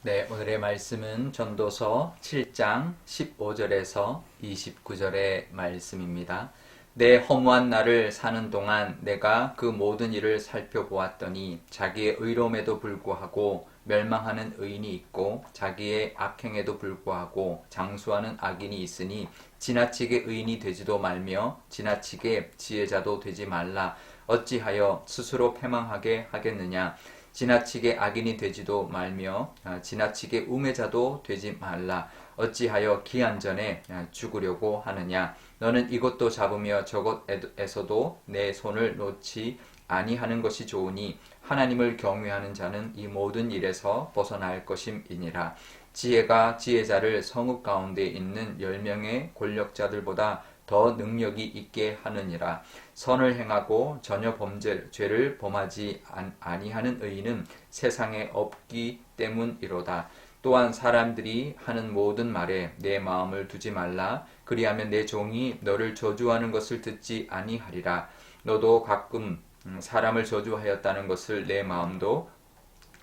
네, 오늘의 말씀은 전도서 7장 15절에서 29절의 말씀입니다. 내 허무한 날을 사는 동안 내가 그 모든 일을 살펴보았더니 자기의 의로움에도 불구하고 멸망하는 의인이 있고 자기의 악행에도 불구하고 장수하는 악인이 있으니 지나치게 의인이 되지도 말며 지나치게 지혜자도 되지 말라. 어찌하여 스스로 패망하게 하겠느냐. 지나치게 악인이 되지도 말며 지나치게 우매자도 되지 말라. 어찌하여 기한 전에 죽으려고 하느냐. 너는 이것도 잡으며 저것에서도 내 손을 놓지 아니하는 것이 좋으니 하나님을 경외하는 자는 이 모든 일에서 벗어날 것임이니라. 지혜가 지혜자를 성읍 가운데 있는 10명의 권력자들보다 더 능력이 있게 하느니라. 선을 행하고 전혀 죄를 범하지 아니하는 의인은 세상에 없기 때문이로다. 또한 사람들이 하는 모든 말에 내 마음을 두지 말라. 그리하면 내 종이 너를 저주하는 것을 듣지 아니하리라. 너도 가끔 사람을 저주하였다는 것을 내 마음도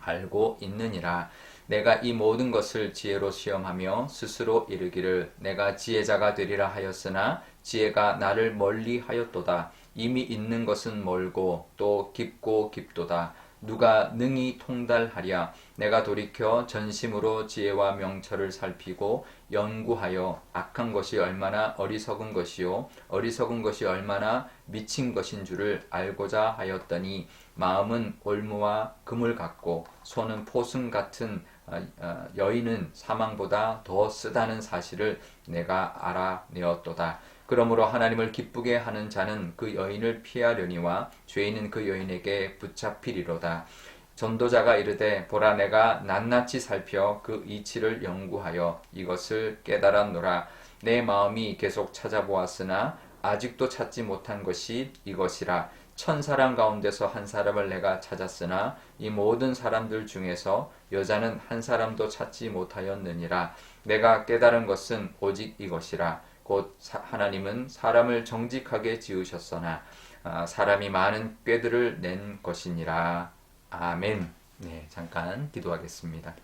알고 있느니라. 내가 이 모든 것을 지혜로 시험하며 스스로 이르기를 내가 지혜자가 되리라 하였으나 지혜가 나를 멀리 하였도다. 이미 있는 것은 멀고 또 깊고 깊도다. 누가 능히 통달하랴. 내가 돌이켜 전심으로 지혜와 명철을 살피고 연구하여 악한 것이 얼마나 어리석은 것이요 어리석은 것이 얼마나 미친 것인 줄을 알고자 하였더니 마음은 올무와 금을 같고 손은 포승 같은 여인은 사망보다 더 쓰다는 사실을 내가 알아내었도다. 그러므로 하나님을 기쁘게 하는 자는 그 여인을 피하려니와 죄인은 그 여인에게 붙잡히리로다. 전도자가 이르되 보라 내가 낱낱이 살펴 그 이치를 연구하여 이것을 깨달았노라. 내 마음이 계속 찾아보았으나 아직도 찾지 못한 것이 이것이라. 1000사람 가운데서 한 사람을 내가 찾았으나 이 모든 사람들 중에서 여자는 한 사람도 찾지 못하였느니라. 내가 깨달은 것은 오직 이것이라. 곧 하나님은 사람을 정직하게 지으셨으나 사람이 많은 꾀들을 낸 것이니라. 아멘. 네, 잠깐 기도하겠습니다.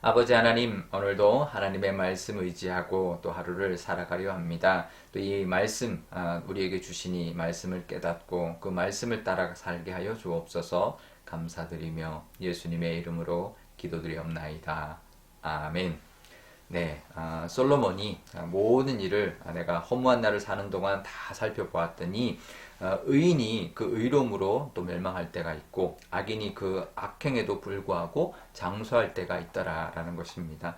아버지 하나님, 오늘도 하나님의 말씀 의지하고 또 하루를 살아가려 합니다. 또 이 말씀 우리에게 주시니 말씀을 깨닫고 그 말씀을 따라 살게 하여 주옵소서. 감사드리며 예수님의 이름으로 기도드리옵나이다. 아멘. 네, 솔로몬이 모든 일을 내가 허무한 날을 사는 동안 다 살펴보았더니 의인이 그 의로움으로 또 멸망할 때가 있고 악인이 그 악행에도 불구하고 장수할 때가 있더라라는 것입니다.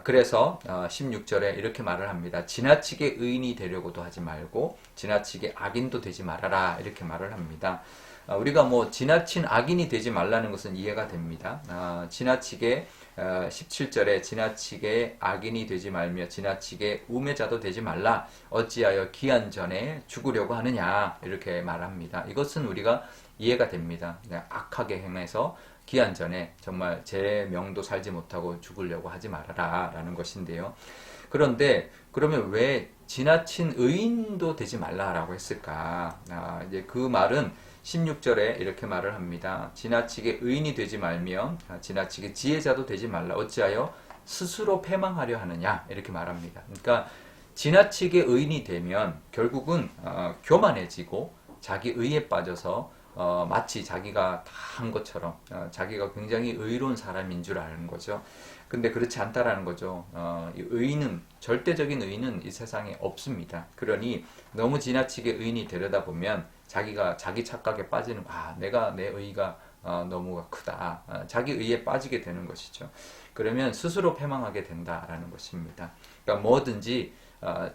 그래서 16절에 이렇게 말을 합니다. 지나치게 의인이 되려고도 하지 말고 지나치게 악인도 되지 말아라 이렇게 말을 합니다. 우리가 뭐 지나친 악인이 되지 말라는 것은 이해가 됩니다. 지나치게 17절에 지나치게 악인이 되지 말며 지나치게 우매자도 되지 말라. 어찌하여 기한 전에 죽으려고 하느냐 이렇게 말합니다. 이것은 우리가 이해가 됩니다. 악하게 행해서 기한 전에 정말 제 명도 살지 못하고 죽으려고 하지 말아라 라는 것인데요. 그런데 그러면 왜 지나친 의인도 되지 말라라고 했을까? 이제 그 말은 16절에 이렇게 말을 합니다. 지나치게 의인이 되지 말며 지나치게 지혜자도 되지 말라. 어찌하여 스스로 패망하려 하느냐 이렇게 말합니다. 그러니까 지나치게 의인이 되면 결국은 교만해지고 자기 의에 빠져서 마치 자기가 다 한 것처럼 자기가 굉장히 의로운 사람인 줄 아는 거죠. 근데 그렇지 않다라는 거죠. 의인은 절대적인 의인은 이 세상에 없습니다. 그러니 너무 지나치게 의인이 되려다 보면 자기가 자기 착각에 빠지는 내가 내 의의가 너무 크다. 자기 의의에 빠지게 되는 것이죠. 그러면 스스로 패망하게 된다라는 것입니다. 그러니까 뭐든지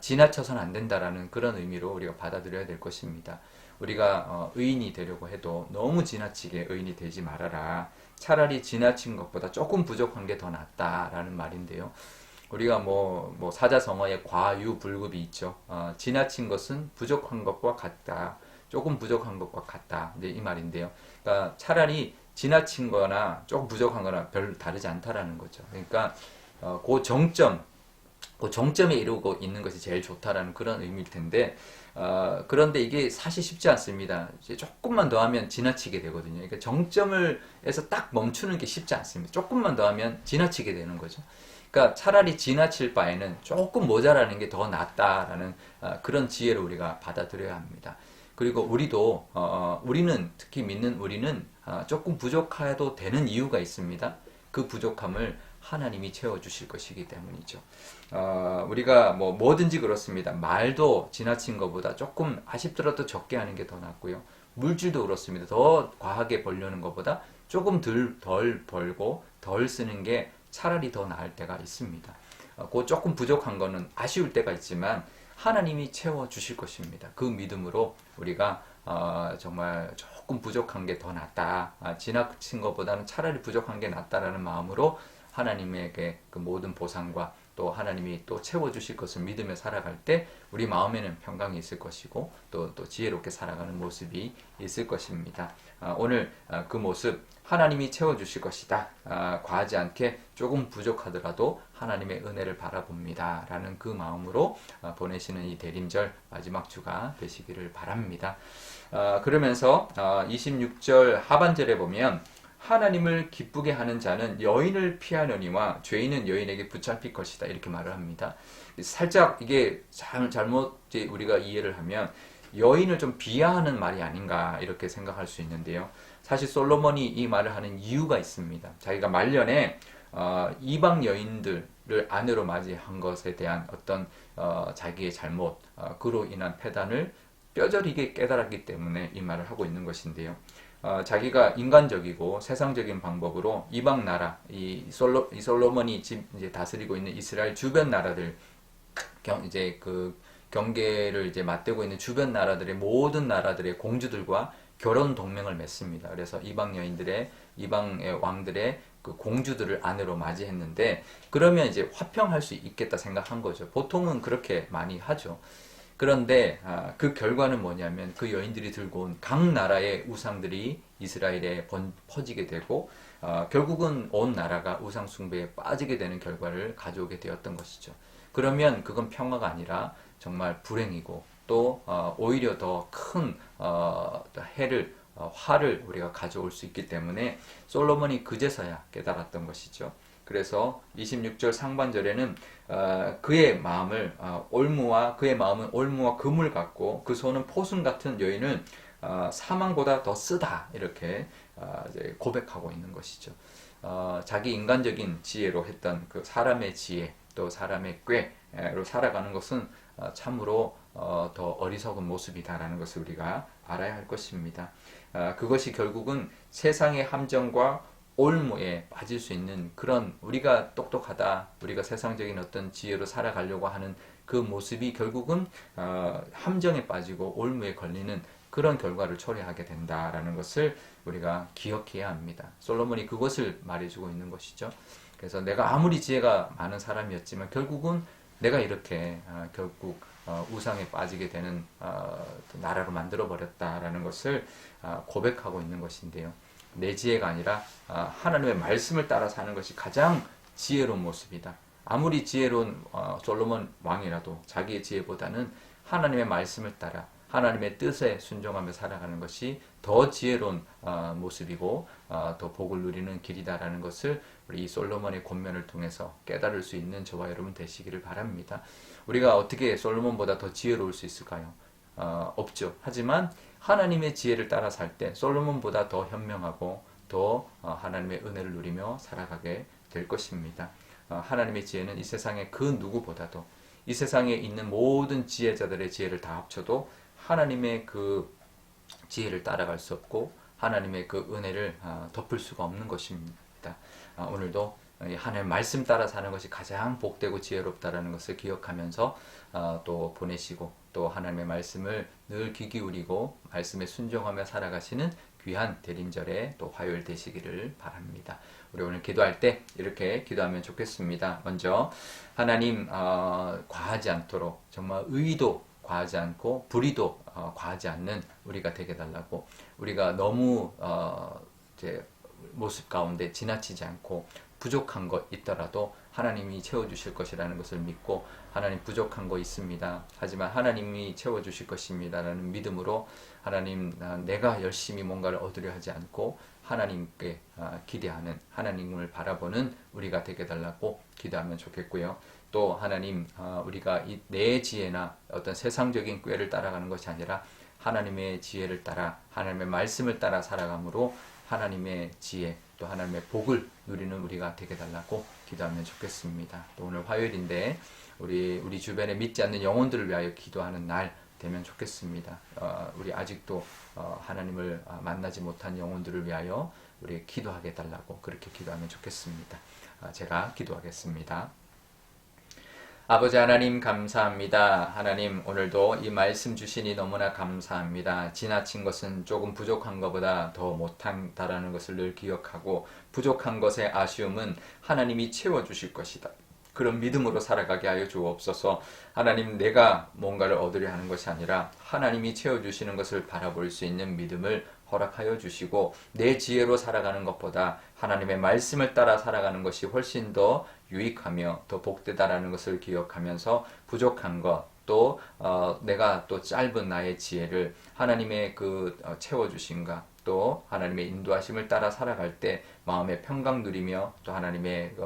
지나쳐서는 안 된다라는 그런 의미로 우리가 받아들여야 될 것입니다. 우리가 의인이 되려고 해도 너무 지나치게 의인이 되지 말아라. 차라리 지나친 것보다 조금 부족한 게 더 낫다라는 말인데요. 우리가 뭐 사자성어에 과유불급이 있죠. 지나친 것은 부족한 것과 같다. 조금 부족한 것과 같다. 이제 이 말인데요. 그러니까 차라리 지나친 거나 조금 부족한 거나 별 다르지 않다라는 거죠. 그러니까 그 정점 그 정점에 이루고 있는 것이 제일 좋다라는 그런 의미일 텐데, 그런데 이게 사실 쉽지 않습니다. 이제 조금만 더 하면 지나치게 되거든요. 그러니까 정점을 에서 딱 멈추는 게 쉽지 않습니다. 조금만 더 하면 지나치게 되는 거죠. 그러니까 차라리 지나칠 바에는 조금 모자라는 게 더 낫다라는 그런 지혜를 우리가 받아들여야 합니다. 그리고 우리도 우리는 특히 믿는 우리는 조금 부족해도 되는 이유가 있습니다. 그 부족함을 하나님이 채워주실 것이기 때문이죠. 우리가 뭐든지 그렇습니다. 말도 지나친 것보다 조금 아쉽더라도 적게 하는 게 더 낫고요. 물질도 그렇습니다. 더 과하게 벌려는 것보다 조금 덜 벌고 덜 쓰는 게 차라리 더 나을 때가 있습니다. 그 조금 부족한 거는 아쉬울 때가 있지만 하나님이 채워주실 것입니다. 그 믿음으로 우리가 정말 조금 부족한 게 더 낫다. 지나친 것보다는 차라리 부족한 게 낫다라는 마음으로 하나님에게 그 모든 보상과 또 하나님이 또 채워주실 것을 믿으며 살아갈 때 우리 마음에는 평강이 있을 것이고 또 지혜롭게 살아가는 모습이 있을 것입니다. 오늘 그 모습 하나님이 채워주실 것이다. 과하지 않게 조금 부족하더라도 하나님의 은혜를 바라봅니다. 라는 그 마음으로 보내시는 이 대림절 마지막 주가 되시기를 바랍니다. 그러면서 26절 하반절에 보면 하나님을 기쁘게 하는 자는 여인을 피하려니와 죄인은 여인에게 붙잡힐 것이다. 이렇게 말을 합니다. 살짝 이게 잘못 우리가 이해를 하면 여인을 좀 비하하는 말이 아닌가 이렇게 생각할 수 있는데요. 사실 솔로몬이 이 말을 하는 이유가 있습니다. 자기가 말년에 이방 여인들을 아내로 맞이한 것에 대한 어떤 자기의 잘못, 그로 인한 패단을 뼈저리게 깨달았기 때문에 이 말을 하고 있는 것인데요. 자기가 인간적이고 세상적인 방법으로 이방 나라, 이 솔로몬이 이제 다스리고 있는 이스라엘 주변 나라들, 이제 그 경계를 이제 맞대고 있는 주변 나라들의 모든 나라들의 공주들과 결혼 동맹을 맺습니다. 그래서 이방 왕들의 그 공주들을 아내로 맞이했는데, 그러면 이제 화평할 수 있겠다 생각한 거죠. 보통은 그렇게 많이 하죠. 그런데 그 결과는 뭐냐면 그 여인들이 들고 온 각 나라의 우상들이 이스라엘에 퍼지게 되고 결국은 온 나라가 우상 숭배에 빠지게 되는 결과를 가져오게 되었던 것이죠. 그러면 그건 평화가 아니라 정말 불행이고 또 오히려 더 큰 화를 우리가 가져올 수 있기 때문에 솔로몬이 그제서야 깨달았던 것이죠. 그래서 26절 상반절에는 그의 마음은 올무와 금을 갖고 그 손은 포순 같은 여인을 사망보다 더 쓰다 이렇게 이제 고백하고 있는 것이죠. 자기 인간적인 지혜로 했던 그 사람의 지혜 또 사람의 꾀로 살아가는 것은 참으로 더 어리석은 모습이다라는 것을 우리가 알아야 할 것입니다. 그것이 결국은 세상의 함정과 올무에 빠질 수 있는 그런 우리가 똑똑하다, 우리가 세상적인 어떤 지혜로 살아가려고 하는 그 모습이 결국은 함정에 빠지고 올무에 걸리는 그런 결과를 초래하게 된다라는 것을 우리가 기억해야 합니다. 솔로몬이 그것을 말해주고 있는 것이죠. 그래서 내가 아무리 지혜가 많은 사람이었지만 결국은 내가 이렇게 결국 우상에 빠지게 되는 나라로 만들어버렸다라는 것을 고백하고 있는 것인데요. 내 지혜가 아니라 하나님의 말씀을 따라 사는 것이 가장 지혜로운 모습이다. 아무리 지혜로운 솔로몬 왕이라도 자기의 지혜보다는 하나님의 말씀을 따라 하나님의 뜻에 순종하며 살아가는 것이 더 지혜로운 모습이고 더 복을 누리는 길이다라는 것을 우리 이 솔로몬의 권면을 통해서 깨달을 수 있는 저와 여러분 되시기를 바랍니다. 우리가 어떻게 솔로몬보다 더 지혜로울 수 있을까요? 없죠. 하지만 하나님의 지혜를 따라 살 때 솔로몬보다 더 현명하고 더 하나님의 은혜를 누리며 살아가게 될 것입니다. 하나님의 지혜는 이 세상의 그 누구보다도 이 세상에 있는 모든 지혜자들의 지혜를 다 합쳐도 하나님의 그 지혜를 따라갈 수 없고 하나님의 그 은혜를 덮을 수가 없는 것입니다. 오늘도 하나님의 말씀 따라 사는 것이 가장 복되고 지혜롭다라는 것을 기억하면서 또 보내시고 또 하나님의 말씀을 늘 귀 기울이고 말씀에 순종하며 살아가시는 귀한 대림절에 또 화요일 되시기를 바랍니다. 우리 오늘 기도할 때 이렇게 기도하면 좋겠습니다. 먼저 하나님 과하지 않도록 정말 의도 과하지 않고 불의도 과하지 않는 우리가 되게 달라고, 우리가 너무 이제 모습 가운데 지나치지 않고 부족한 것 있더라도 하나님이 채워주실 것이라는 것을 믿고 하나님 부족한 거 있습니다. 하지만 하나님이 채워주실 것입니다. 라는 믿음으로 하나님 내가 열심히 뭔가를 얻으려 하지 않고 하나님께 기대하는 하나님을 바라보는 우리가 되게 달라고 기도하면 좋겠고요. 또 하나님 우리가 내 지혜나 어떤 세상적인 꾀를 따라가는 것이 아니라 하나님의 지혜를 따라 하나님의 말씀을 따라 살아감으로 하나님의 지혜 또 하나님의 복을 누리는 우리가 되게 달라고 기도하면 좋겠습니다. 또 오늘 화요일인데 우리 주변에 믿지 않는 영혼들을 위하여 기도하는 날 되면 좋겠습니다. 우리 아직도 하나님을 만나지 못한 영혼들을 위하여 우리 기도하게 달라고 그렇게 기도하면 좋겠습니다. 제가 기도하겠습니다. 아버지 하나님 감사합니다. 하나님 오늘도 이 말씀 주시니 너무나 감사합니다. 지나친 것은 조금 부족한 것보다 더 못한다라는 것을 늘 기억하고 부족한 것의 아쉬움은 하나님이 채워주실 것이다. 그런 믿음으로 살아가게 하여 주옵소서. 하나님 내가 뭔가를 얻으려 하는 것이 아니라 하나님이 채워주시는 것을 바라볼 수 있는 믿음을 허락하여 주시고 내 지혜로 살아가는 것보다 하나님의 말씀을 따라 살아가는 것이 훨씬 더 유익하며 더 복되다라는 것을 기억하면서 부족한 것 또 내가 또 짧은 나의 지혜를 하나님의 채워주심과 또 하나님의 인도하심을 따라 살아갈 때 마음의 평강 누리며 또 하나님의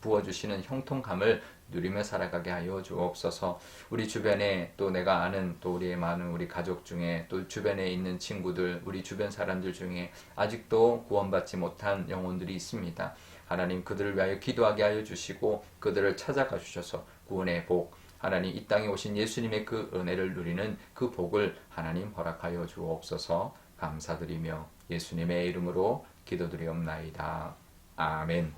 부어주시는 형통감을 누리며 살아가게 하여 주옵소서. 우리 주변에 또 내가 아는 또 우리의 많은 우리 가족 중에 또 주변에 있는 친구들 우리 주변 사람들 중에 아직도 구원받지 못한 영혼들이 있습니다. 하나님 그들을 위하여 기도하게 하여 주시고 그들을 찾아가 주셔서 구원의 복 하나님 이 땅에 오신 예수님의 그 은혜를 누리는 그 복을 하나님 허락하여 주옵소서. 감사드리며 예수님의 이름으로 기도드리옵나이다. 아멘.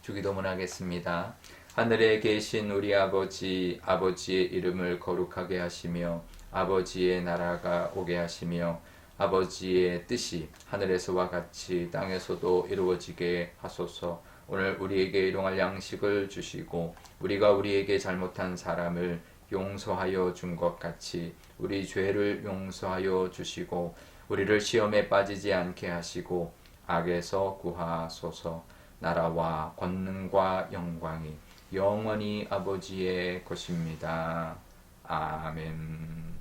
주기도문 하겠습니다. 하늘에 계신 우리 아버지, 아버지의 이름을 거룩하게 하시며 아버지의 나라가 오게 하시며 아버지의 뜻이 하늘에서와 같이 땅에서도 이루어지게 하소서. 오늘 우리에게 일용할 양식을 주시고 우리가 우리에게 잘못한 사람을 용서하여 준 것 같이 우리 죄를 용서하여 주시고 우리를 시험에 빠지지 않게 하시고 악에서 구하소서. 나라와 권능과 영광이 영원히 아버지의 것입니다. 아멘.